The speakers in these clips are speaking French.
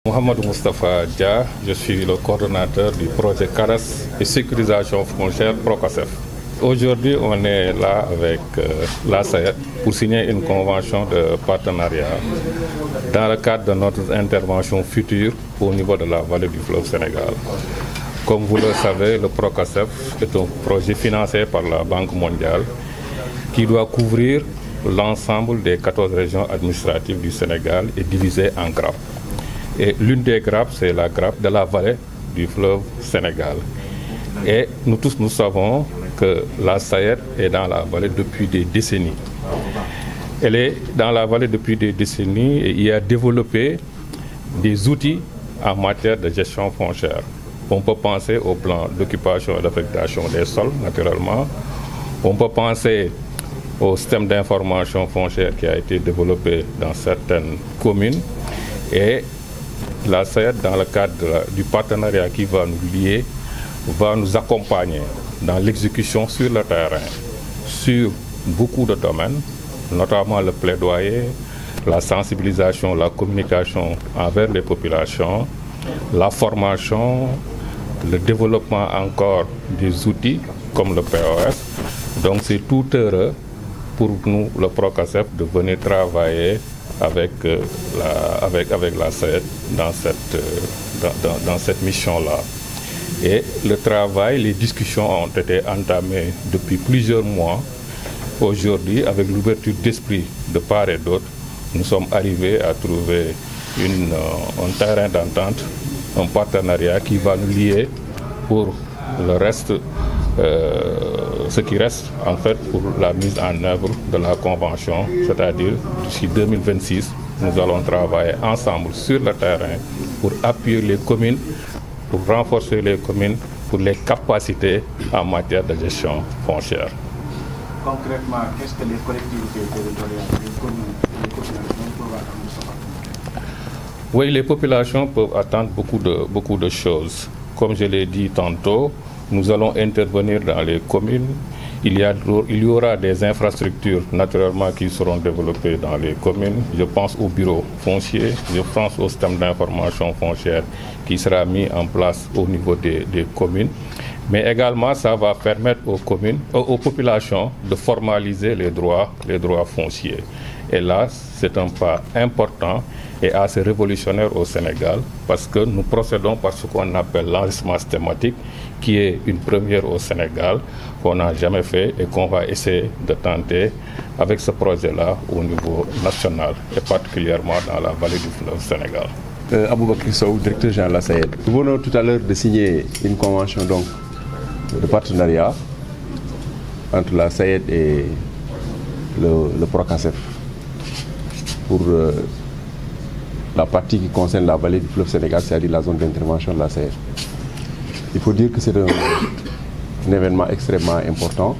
Mohamed Moustapha Dia, je suis le coordonnateur du projet CARES et sécurisation foncière Procasef. Aujourd'hui, on est là avec la SAED pour signer une convention de partenariat dans le cadre de notre intervention future au niveau de la vallée du fleuve Sénégal. Comme vous le savez, le Procasef est un projet financé par la Banque mondiale qui doit couvrir l'ensemble des 14 régions administratives du Sénégal et divisé en grappes. Et l'une des grappes, c'est la grappe de la vallée du fleuve Sénégal. Et nous tous, nous savons que la SAED est dans la vallée depuis des décennies. Elle est dans la vallée depuis des décennies et y a développé des outils en matière de gestion foncière. On peut penser au plan d'occupation et d'affectation des sols, naturellement. On peut penser au système d'information foncière qui a été développé dans certaines communes. Et la SAED, dans le cadre du partenariat qui va nous lier, va nous accompagner dans l'exécution sur le terrain, sur beaucoup de domaines, notamment le plaidoyer, la sensibilisation, la communication envers les populations, la formation, le développement encore des outils comme le POS. Donc c'est tout heureux pour nous, le Procasef, de venir travailler avec la SAED dans cette mission-là. Et le travail, les discussions ont été entamées depuis plusieurs mois. Aujourd'hui, avec l'ouverture d'esprit de part et d'autre, nous sommes arrivés à trouver un terrain d'entente, un partenariat qui va nous lier pour le reste, ce qui reste en fait pour la mise en œuvre de la convention, c'est-à-dire d'ici 2026, nous allons travailler ensemble sur le terrain pour appuyer les communes, pour renforcer les communes, pour les capacités en matière de gestion foncière. Concrètement, qu'est-ce que les collectivités territoriales, les communes, les populations peuvent attendre? Oui, les populations peuvent attendre beaucoup de choses. Comme je l'ai dit tantôt, nous allons intervenir dans les communes. Il y aura des infrastructures naturellement qui seront développées dans les communes. Je pense au bureau foncier, je pense au système d'information foncière qui sera mis en place au niveau des communes. Mais également, ça va permettre aux populations de formaliser les droits fonciers. Et là, c'est un pas important et assez révolutionnaire au Sénégal parce que nous procédons par ce qu'on appelle l'enregistrement systématique, qui est une première au Sénégal, qu'on n'a jamais fait et qu'on va essayer de tenter avec ce projet-là au niveau national et particulièrement dans la vallée du fleuve Sénégal. Aboubakry Sow, directeur général de la SAED. Nous venons tout à l'heure de signer une convention donc, de partenariat entre la SAED et le Procasef pour la partie qui concerne la vallée du fleuve Sénégal, c'est-à-dire la zone d'intervention de la SAED. Il faut dire que c'est un événement extrêmement important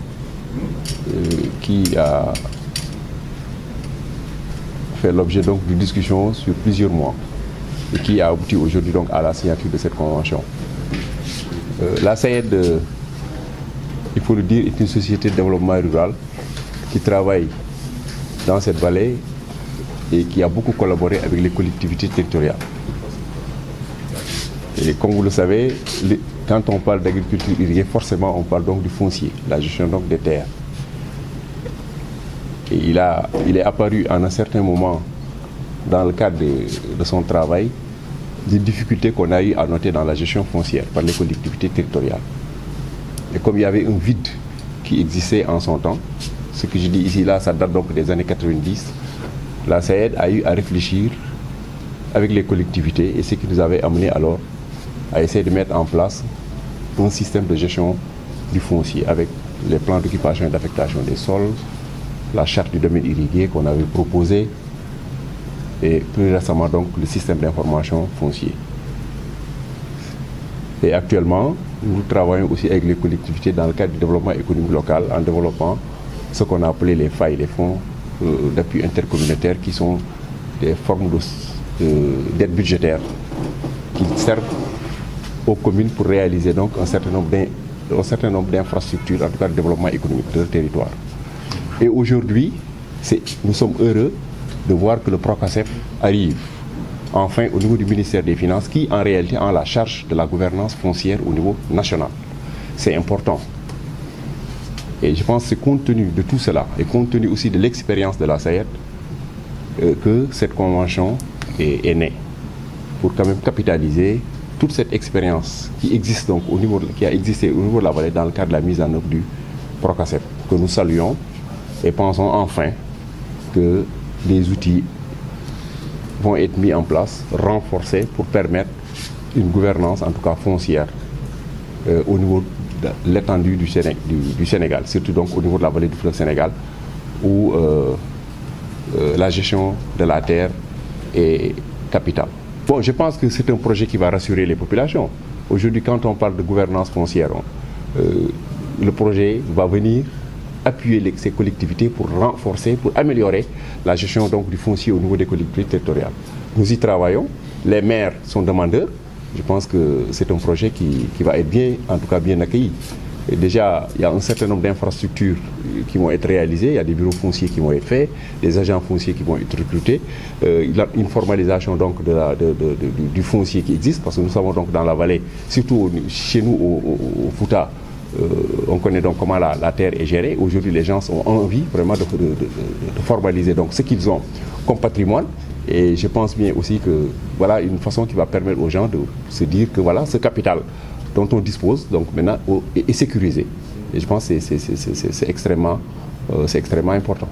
qui a fait l'objet donc de discussions sur plusieurs mois et qui a abouti aujourd'hui donc à la signature de cette convention. La SAED, il faut le dire, est une société de développement rural qui travaille dans cette vallée et qui a beaucoup collaboré avec les collectivités territoriales. Et comme vous le savez, quand on parle d'agriculture irriguée, forcément on parle donc du foncier, la gestion donc des terres. Et il est apparu à un certain moment, dans le cadre de son travail, des difficultés qu'on a eu à noter dans la gestion foncière par les collectivités territoriales. Et comme il y avait un vide qui existait en son temps, ce que je dis ici, là, ça date donc des années 90, la SAED a eu à réfléchir avec les collectivités et ce qui nous avait amené alors à essayer de mettre en place un système de gestion du foncier avec les plans d'occupation et d'affectation des sols, la charte du domaine irrigué qu'on avait proposé et plus récemment donc le système d'information foncier. Et actuellement, nous travaillons aussi avec les collectivités dans le cadre du développement économique local en développant ce qu'on a appelé les FAI, les fonds d'appui intercommunautaire, qui sont des formes d'aide budgétaire qui servent aux communes pour réaliser donc un certain nombre d'infrastructures, en tout cas de développement économique de leur territoire. Et aujourd'hui, nous sommes heureux de voir que le Procasef arrive enfin au niveau du ministère des Finances qui en réalité a la charge de la gouvernance foncière au niveau national. C'est important. Et je pense que c'est compte tenu de tout cela et compte tenu aussi de l'expérience de la SAED que cette convention est née. Pour quand même capitaliser toute cette expérience qui existe donc qui a existé au niveau de la vallée dans le cadre de la mise en œuvre du PROCASEF, que nous saluons et pensons enfin que des outils vont être mis en place, renforcés pour permettre une gouvernance en tout cas foncière au niveau de l'étendue du Sénégal, surtout donc au niveau de la vallée du fleuve Sénégal où la gestion de la terre est capitale. Bon, je pense que c'est un projet qui va rassurer les populations. Aujourd'hui, quand on parle de gouvernance foncière, le projet va venir appuyer ces collectivités pour renforcer, pour améliorer la gestion donc, du foncier au niveau des collectivités territoriales. Nous y travaillons, les maires sont demandeurs. Je pense que c'est un projet qui va être bien, en tout cas bien accueilli. Et déjà, il y a un certain nombre d'infrastructures qui vont être réalisées, il y a des bureaux fonciers qui vont être faits, des agents fonciers qui vont être recrutés, il y a une formalisation donc du foncier qui existe, parce que nous savons donc dans la vallée, surtout chez nous au Fouta, on connaît donc comment la terre est gérée. Aujourd'hui, les gens ont envie vraiment de formaliser donc ce qu'ils ont comme patrimoine. Et je pense bien aussi que voilà une façon qui va permettre aux gens de se dire que voilà ce capital dont on dispose donc maintenant est sécurisé. Et je pense que c'est extrêmement important.